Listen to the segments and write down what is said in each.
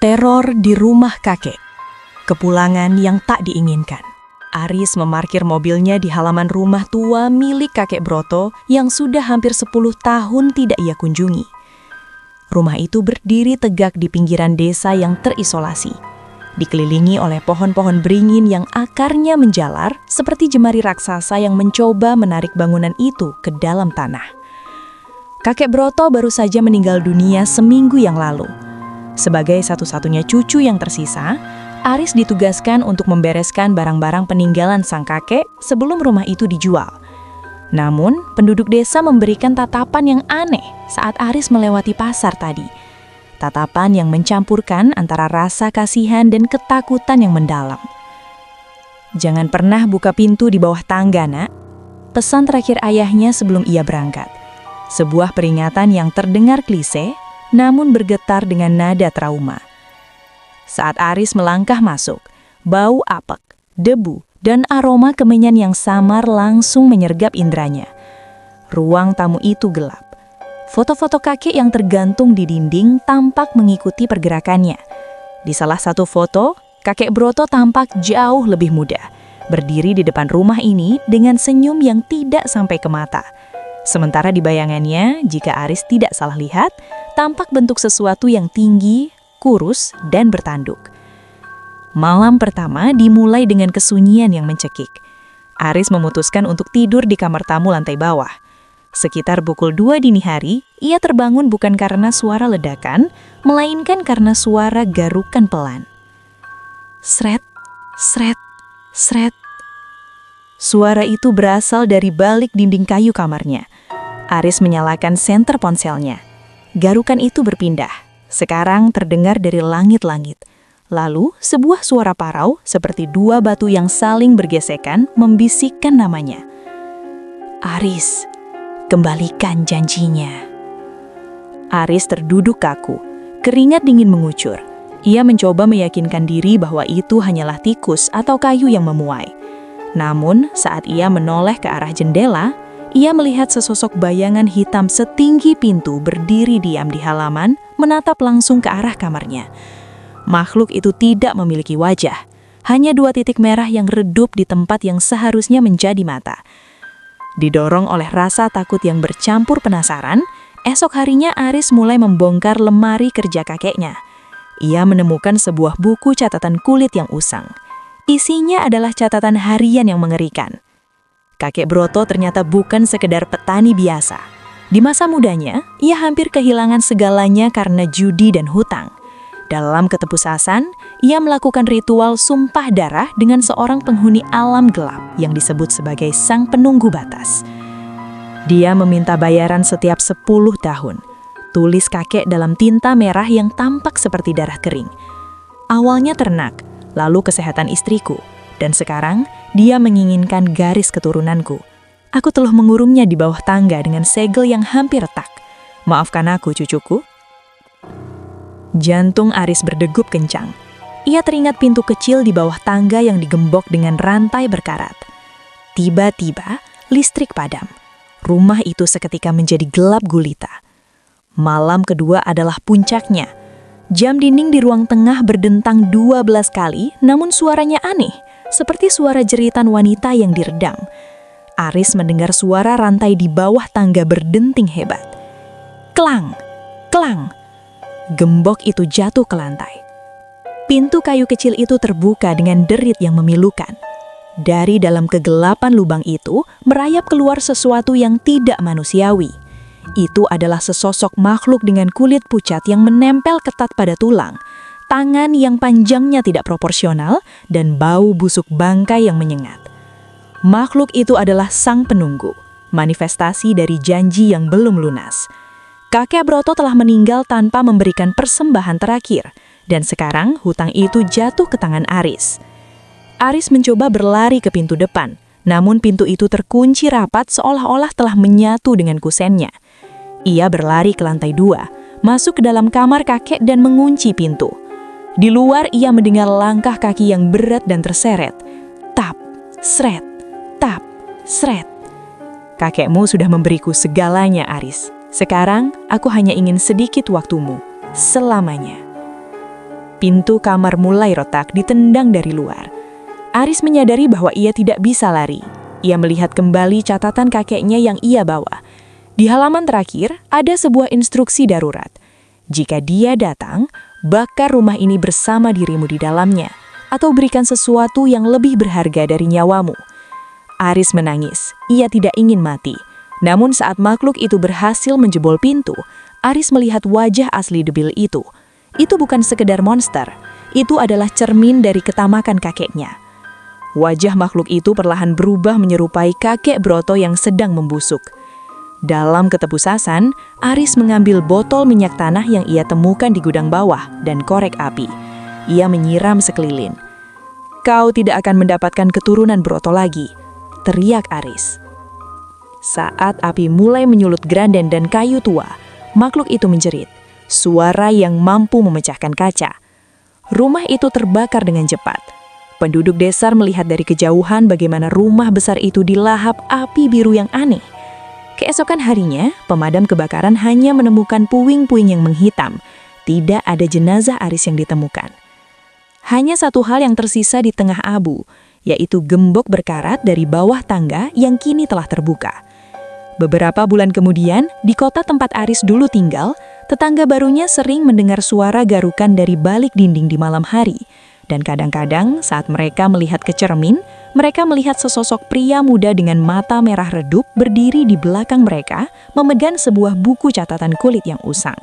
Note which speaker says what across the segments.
Speaker 1: Teror di rumah kakek. Kepulangan yang tak diinginkan. Aris memarkir mobilnya di halaman rumah tua milik kakek Broto yang sudah hampir 10 tahun tidak ia kunjungi. Rumah itu berdiri tegak di pinggiran desa yang terisolasi, dikelilingi oleh pohon-pohon beringin yang akarnya menjalar seperti jemari raksasa yang mencoba menarik bangunan itu ke dalam tanah. Kakek Broto baru saja meninggal dunia seminggu yang lalu. Sebagai satu-satunya cucu yang tersisa, Aris ditugaskan untuk membereskan barang-barang peninggalan sang kakek sebelum rumah itu dijual. Namun, penduduk desa memberikan tatapan yang aneh saat Aris melewati pasar tadi. Tatapan yang mencampurkan antara rasa kasihan dan ketakutan yang mendalam. "Jangan pernah buka pintu di bawah tangga, Nak," pesan terakhir ayahnya sebelum ia berangkat. Sebuah peringatan yang terdengar klise, namun bergetar dengan nada trauma. Saat Aris melangkah masuk, bau apek, debu, dan aroma kemenyan yang samar langsung menyergap indranya. Ruang tamu itu gelap. Foto-foto kakek yang tergantung di dinding tampak mengikuti pergerakannya. Di salah satu foto, kakek Broto tampak jauh lebih muda, berdiri di depan rumah ini dengan senyum yang tidak sampai ke mata. Sementara di bayangannya, jika Aris tidak salah lihat, tampak bentuk sesuatu yang tinggi, kurus, dan bertanduk. Malam pertama dimulai dengan kesunyian yang mencekik. Aris memutuskan untuk tidur di kamar tamu lantai bawah. Sekitar pukul 2 dini hari, ia terbangun bukan karena suara ledakan, melainkan karena suara garukan pelan. Sret, sret, sret. Suara itu berasal dari balik dinding kayu kamarnya. Aris menyalakan senter ponselnya. Garukan itu berpindah. Sekarang terdengar dari langit-langit. Lalu, sebuah suara parau seperti dua batu yang saling bergesekan membisikkan namanya. "Aris, kembalikan janjinya." Aris terduduk kaku. Keringat dingin mengucur. Ia mencoba meyakinkan diri bahwa itu hanyalah tikus atau kayu yang memuai. Namun, saat ia menoleh ke arah jendela, ia melihat sesosok bayangan hitam setinggi pintu berdiri diam di halaman, menatap langsung ke arah kamarnya. Makhluk itu tidak memiliki wajah, hanya 2 titik merah yang redup di tempat yang seharusnya menjadi mata. Didorong oleh rasa takut yang bercampur penasaran, esok harinya Aris mulai membongkar lemari kerja kakeknya. Ia menemukan sebuah buku catatan kulit yang usang. Isinya adalah catatan harian yang mengerikan. Kakek Broto ternyata bukan sekedar petani biasa. Di masa mudanya, ia hampir kehilangan segalanya karena judi dan hutang. Dalam ketepusasan, ia melakukan ritual sumpah darah dengan seorang penghuni alam gelap yang disebut sebagai Sang Penunggu Batas. Dia meminta bayaran setiap 10 tahun. Tulis kakek dalam tinta merah yang tampak seperti darah kering. Awalnya ternak, lalu kesehatan istriku, dan sekarang dia menginginkan garis keturunanku. Aku telah mengurungnya di bawah tangga dengan segel yang hampir retak. Maafkan aku, cucuku. Jantung Aris berdegup kencang. Ia teringat pintu kecil di bawah tangga yang digembok dengan rantai berkarat. Tiba-tiba, listrik padam. Rumah itu seketika menjadi gelap gulita. Malam kedua adalah puncaknya. Jam dinding di ruang tengah berdentang 12 kali, namun suaranya aneh, seperti suara jeritan wanita yang diredam. Aris mendengar suara rantai di bawah tangga berdenting hebat. Klang, klang. Gembok itu jatuh ke lantai. Pintu kayu kecil itu terbuka dengan derit yang memilukan. Dari dalam kegelapan lubang itu, merayap keluar sesuatu yang tidak manusiawi. Itu adalah sesosok makhluk dengan kulit pucat yang menempel ketat pada tulang, tangan yang panjangnya tidak proporsional, dan bau busuk bangkai yang menyengat. Makhluk itu adalah Sang Penunggu, manifestasi dari janji yang belum lunas. Kakek Broto telah meninggal tanpa memberikan persembahan terakhir, dan sekarang hutang itu jatuh ke tangan Aris. Aris mencoba berlari ke pintu depan, namun pintu itu terkunci rapat seolah-olah telah menyatu dengan kusennya. Ia berlari ke lantai 2, masuk ke dalam kamar kakek dan mengunci pintu. Di luar ia mendengar langkah kaki yang berat dan terseret. Tap, sret, tap, sret. Kakekmu sudah memberiku segalanya, Aris. Sekarang aku hanya ingin sedikit waktumu, selamanya. Pintu kamar mulai retak ditendang dari luar. Aris menyadari bahwa ia tidak bisa lari. Ia melihat kembali catatan kakeknya yang ia bawa. Di halaman terakhir, ada sebuah instruksi darurat. Jika dia datang, bakar rumah ini bersama dirimu di dalamnya, atau berikan sesuatu yang lebih berharga dari nyawamu. Aris menangis. Ia tidak ingin mati. Namun saat makhluk itu berhasil menjebol pintu, Aris melihat wajah asli debil itu. Itu bukan sekedar monster, itu adalah cermin dari ketamakan kakeknya. Wajah makhluk itu perlahan berubah menyerupai kakek Broto yang sedang membusuk. Dalam ketepusasan, Aris mengambil botol minyak tanah yang ia temukan di gudang bawah dan korek api. Ia menyiram sekeliling. "Kau tidak akan mendapatkan keturunan Broto lagi," teriak Aris. Saat api mulai menyulut granden dan kayu tua, makhluk itu menjerit. Suara yang mampu memecahkan kaca. Rumah itu terbakar dengan cepat. Penduduk desa melihat dari kejauhan bagaimana rumah besar itu dilahap api biru yang aneh. Keesokan harinya, pemadam kebakaran hanya menemukan puing-puing yang menghitam. Tidak ada jenazah Aris yang ditemukan. Hanya satu hal yang tersisa di tengah abu, yaitu gembok berkarat dari bawah tangga yang kini telah terbuka. Beberapa bulan kemudian, di kota tempat Aris dulu tinggal, tetangga barunya sering mendengar suara garukan dari balik dinding di malam hari. Dan kadang-kadang saat mereka melihat ke cermin, mereka melihat sesosok pria muda dengan mata merah redup berdiri di belakang mereka, memegang sebuah buku catatan kulit yang usang.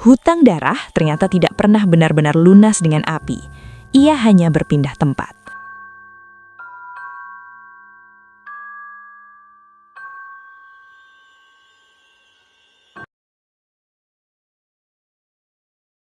Speaker 1: Hutang darah ternyata tidak pernah benar-benar lunas dengan api. Ia hanya berpindah tempat.